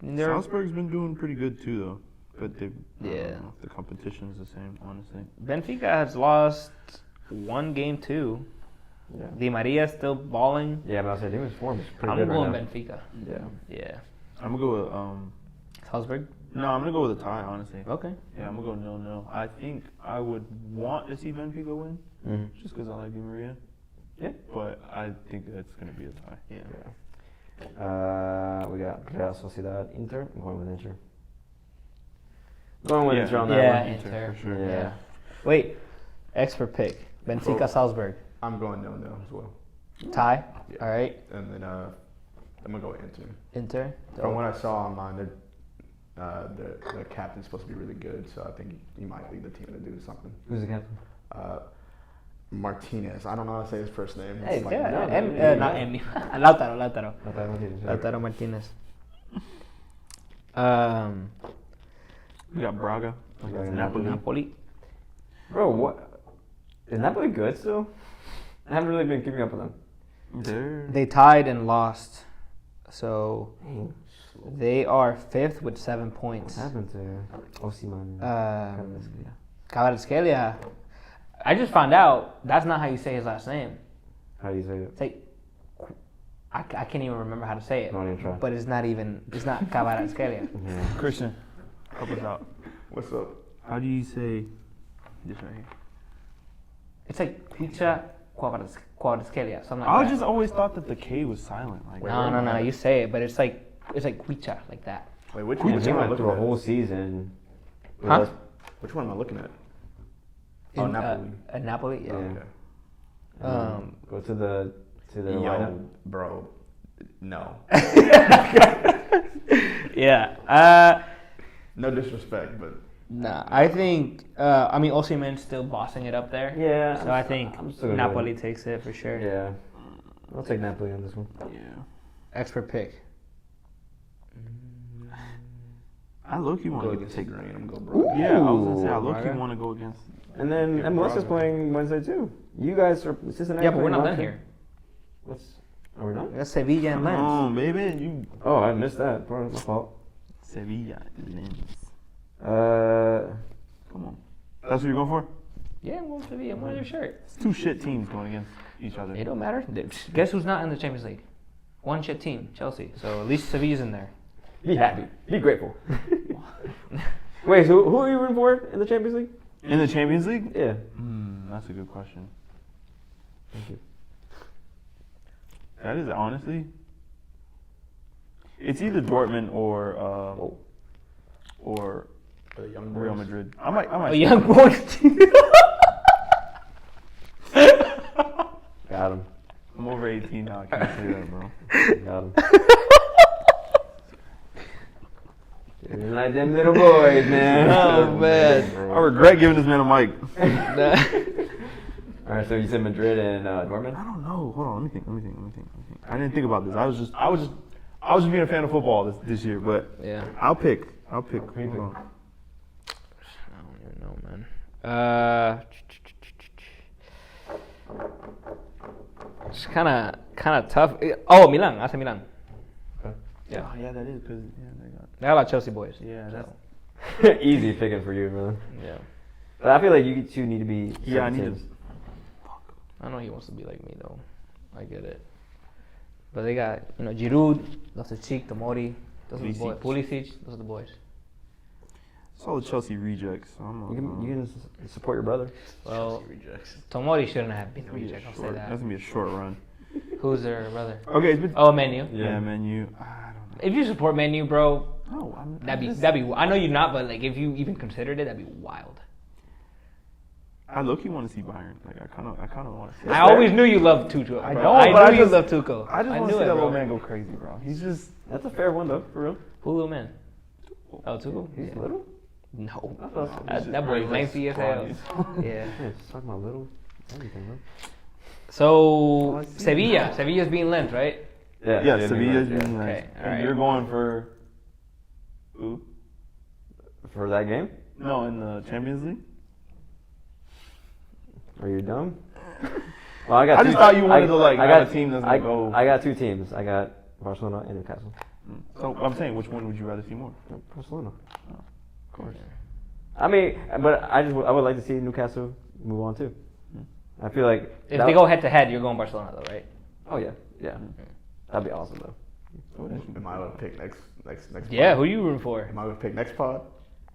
They're, Salzburg's been doing pretty good too, though. But they, I Yeah. don't know if the competition's the same, honestly. Benfica has lost one game too. Yeah. Di Maria's still balling. Yeah, but I said Demon's form is pretty I'm good going right now. Benfica. Yeah. Yeah. I'm gonna go with Salzburg. no, I'm gonna go with a tie, honestly. Okay. Yeah, I'm gonna go 0-0. I think I would want to see Benfica win, Mm-hmm. just because I like Di Maria. Yeah. But I think that's gonna be a tie. Yeah. We got Real Sociedad, Inter. I'm going with Inter. Going with Yeah. Inter on that Yeah, one. Inter. for sure. Yeah. Wait. Expert pick. Benfica, Oh. Salzburg. I'm going 0-0 as well. Tie. Yeah. All right. And then I'm gonna go with Inter. Inter. From what I saw online, the captain's supposed to be really good, so I think he might lead the team to do something. Who's the captain? Martinez. I don't know how to say his first name. Hey, It's like- yeah. no, Not Emi. Lautaro. That's Lautaro Martinez. We got Braga Okay, against Napoli. Napoli. Napoli. Bro, what? Is Napoli good still? I haven't really been keeping up with them. They tied and lost. So Dang. they are fifth with 7 points. What happened to Osimhen? Kvaratskhelia. I just found out that's not how you say his last name. How do you say it? It's like I can't even remember how to say it. Don't even try. But it's not Kvaratskhelia. Yeah. Christian, help us out. What's up? How do you say this right here? It's like Picha Kvaratskhelia, something like I that. just always thought that the K was silent. Like, No. You say it, but it's like Quicha, like that. Wait, which And one? he Am I went looking through a at? whole season. with Huh? us. Which one am I looking at? Oh, In, Napoli. Napoli, yeah. Yeah. Okay. Go to the Yo, lineup. bro. No. Yeah. No disrespect, but Nah, I think. Osimhen's still bossing it up there. Yeah. So I think I'm still gonna Napoli takes it for sure. Yeah. I'll take Napoli on this one. Yeah. Expert pick. I low-key want go to against take the green. green. I'm going bro. Yeah, I was gonna say I Ooh, low-key Braga. want to go against. And then Yeah, MLS is Braga. playing Wednesday too. You guys are Cincinnati. Yeah, but we're playing not done Monday. here. What's? Are we not? That's Sevilla and Lens. Oh, baby, you Oh, I missed that. Part my fault. Sevilla Lens. Come on, that's what you're going for. Yeah, I'm going Sevilla. I'm wearing their shirt. It's two shit teams going against each other. It don't matter. Guess who's not in the Champions League? One shit team, Chelsea. So at least Sevilla's in there. Be happy. Be grateful. Wait, so who are you rooting for in the Champions League? In the Champions League? Yeah. That's a good question. Thank you. That is honestly, it's either Dortmund or For the young Real boys. Madrid. I might. A young boy. Got him. I'm over 18 now. I can't say that, bro. Got him. You're like them little boys, man. Oh, man. I regret giving this man a mic. All right, so you said Madrid and Dortmund. I don't know. Hold on. Let me think. I didn't think about this. I was just being a fan of football this year. But Yeah. I'll pick. Hold you on. I don't even know, man. It's kind of tough. Oh, Milan. I said Milan. Okay. Yeah. Yeah, that is because they got. They got a lot of Chelsea boys. Yeah, that's. Easy picking for you, man. Yeah. But I feel like you two need to be. Yeah, I need teams. to. I know he wants to be like me though. I get it. But they got, Giroud, Loftus-Cheek, Tomori. Those are the boys. Pulisic. Those are the boys. It's all the Chelsea rejects. So I'm You can support your brother. Well, Rejects. Tomori shouldn't have been a That's gonna be a reject. I'll say short- that. That's gonna be a short run. Who's their brother? Okay, it's been. Oh, Menu. Yeah, Menu. I don't know. If you support Menu, bro, No, that'd be. I know you're not, but like if you even considered it, that'd be wild. I low-key want to see Bayern. Like I kind of want to see. I always knew you loved Tuchel. I bro. know, but I knew you just- loved Tuchel. I just want to knew see it, that bro. little man go crazy, bro. He's just. That's a fair one though, for real. Who little man? Oh, Tuchel. He's Yeah. little. No, I thought that boy's lengthy as hell. Yeah. Yeah, just talking about little everything, bro. So Sevilla's being lent, right? Yeah, Sevilla's yeah. being Okay, nice. alright. And you're going for. Who? For that game? No, in the Champions League. Are you dumb? Well, I got. I just thought you wanted to, like, have a team that's gonna I, go- I got two teams. I got Barcelona and Newcastle. So I'm saying, which one would you rather see more? Barcelona. Of course. I mean, but I would like to see Newcastle move on too. I feel like If they go head to head, you're going Barcelona though, right? Oh yeah, yeah. That'd be awesome though. Am I able to pick next? Yeah. Pod? Who you rooting for? Am I able to pick next pod?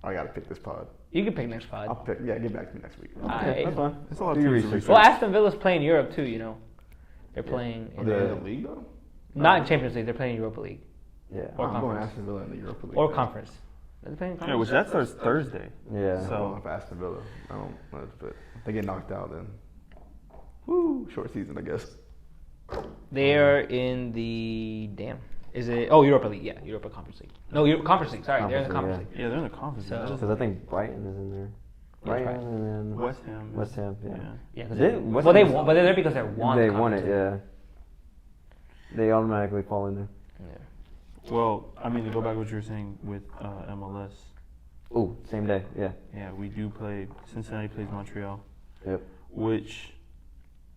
Or I gotta pick this pod. You can pick next I'll pod. pick. Yeah, get back to me next week. Alright. That's fine. It's a lot Do of your teams to research. Well, Aston Villa's playing Europe too. They're playing in They're in the league though. not in Champions League. They're playing Europa League Yeah. Or I'm going conference. Aston Villa in the Europa League. or conference. Are they playing Yeah, conference? which that starts Thursday. Yeah. I'm So- going for Aston Villa. I don't. But if they get knocked out, then woo, short season, I guess. They are in the Is it? Oh, Europa League. Yeah, Europa Conference League. No, Conference League. Sorry, they're in the Conference Conference League, League. Yeah, they're in the conference. So- League. Because I think Brighton is in there. Yeah, Brighton Brighton. and then West Ham. West Ham. Yeah. Yeah, 'cause Didn't West well, they Ham- won, but they're there because they won. They the won it. Conference Yeah. They automatically fall in there. League. Well, I mean, to go back to what you were saying with MLS, Ooh, same day. Yeah. yeah, we do play. Cincinnati plays Montreal, Yep. which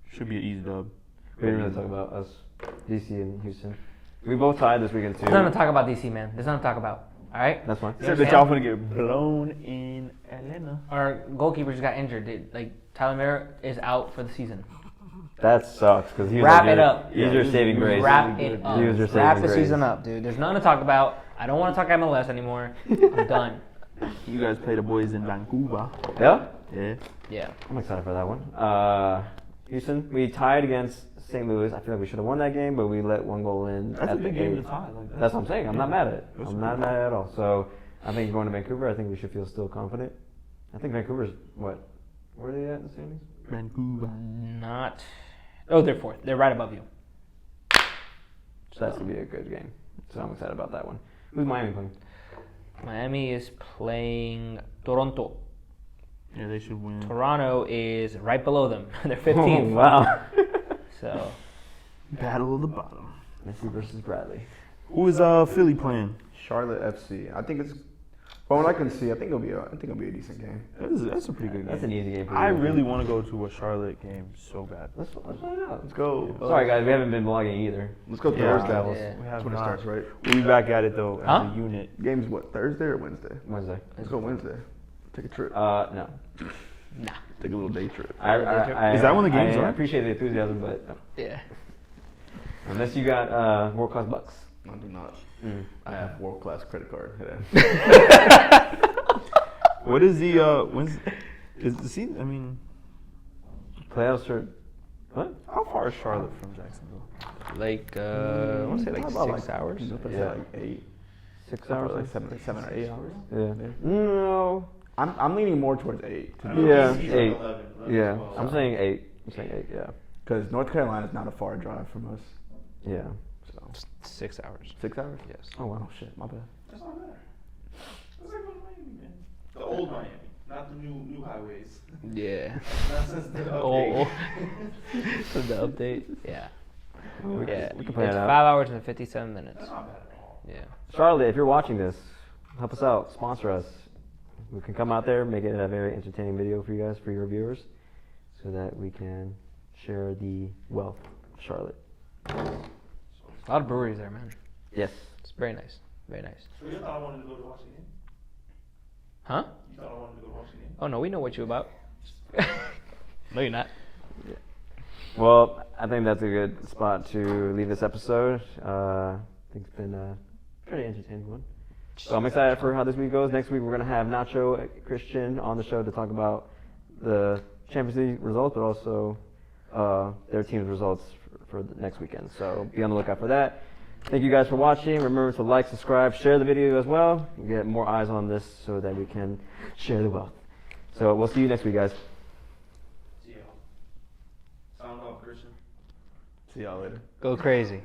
should be an easy dub. We didn't really talk about us, DC and Houston. We both tied this weekend too. There's nothing to talk about DC, man. There's nothing to talk about. All right. That's fine. You Said that understand? y'all gonna get blown in Atlanta. Our goalkeeper just got injured. Tyler Merritt is out for the season. That sucks because he was Wrap like it up. He's your saving grace. Wrap it up. He was your Wrap saving the grace. season up, dude. There's nothing to talk about. I don't want to talk MLS anymore. I'm done. You guys play the boys in Vancouver. Yeah. Yeah. Yeah. I'm excited for that one. Houston, we tied against St. Louis. I feel like we should have won that game, but we let one goal in. That's a at big the game eighth. to tie. Like That's what I'm saying. I'm not mad at it. That's I'm not mad at all. So I think going to Vancouver, I think we should feel still confident. I think Vancouver's what? Where are they at in the standings? Vancouver. Not. Oh, they're fourth. They're right above you. So that's gonna be a good game. So I'm excited about that one. Who's Miami playing? Miami is playing Toronto. Yeah, they should win. Toronto is right below them. They're Oh, 15th. wow. So Battle of the bottom. Messi versus Bradley. Who is Philly playing? Charlotte FC. I think it's. From what I can see, I think it'll be a decent game. That's a pretty good game. That's an easy game for you. I really want to go to a Charlotte game so bad. Let's find out. Let's go. Sorry guys, we haven't been vlogging either. Let's go Yeah. Thursday. Yeah. We have That's when it not. starts, right? We'll be back at it though Huh? as a unit. Game's what, Thursday or Wednesday? Wednesday. Let's go Wednesday. Take a trip. No. nah. Take a little day trip. Is that when the games I are? appreciate the enthusiasm, but no. Yeah. Unless you got world class bucks. I do not. Mm. I have world class credit card. Yeah. What is the when's is the season? I mean, Playoffs are what? how far is Charlotte from Jacksonville? Like, I want to say like About 6 hours. Yeah. Like 8. 6 Probably hours? like 7 or 8 hours. Yeah. No. I'm leaning more towards 8. To be Yeah, honest. 8. Yeah. I'm saying 8. I'm saying 8, yeah. Because North Carolina is not a far drive from us. Yeah. So 6 hours. 6 hours? Yes. Oh, wow. Oh shit, my bad. That's not bad. That's like Miami, man. The old Miami, not the new highways. Yeah. Not since the Oh. So the update. Yeah. Yeah. We can play It's it 5 out. hours and 57 minutes. That's not bad at all. Yeah. Charlotte, if you're watching this, help us out. Sponsor us. We can come out there, make it a very entertaining video for you guys, for your viewers, so that we can share the wealth of Charlotte. A lot of breweries there, man. Yes. It's very nice. Very nice. So you thought I wanted to go to watch the game? Huh? You thought I wanted to go watch the game? Oh no, we know what you about. No, you're not. Well, I think that's a good spot to leave this episode. I think it's been a pretty entertaining one. So I'm excited for how this week goes. Next week we're gonna have Nacho Christian on the show to talk about the Champions League results, but also their team's results for the next weekend. So be on the lookout for that. Thank you guys for watching. Remember to like, subscribe, share the video as well. Get more eyes on this so that we can share the wealth. So we'll see you next week, guys. See y'all. Sound off, Christian. See y'all later. Go crazy.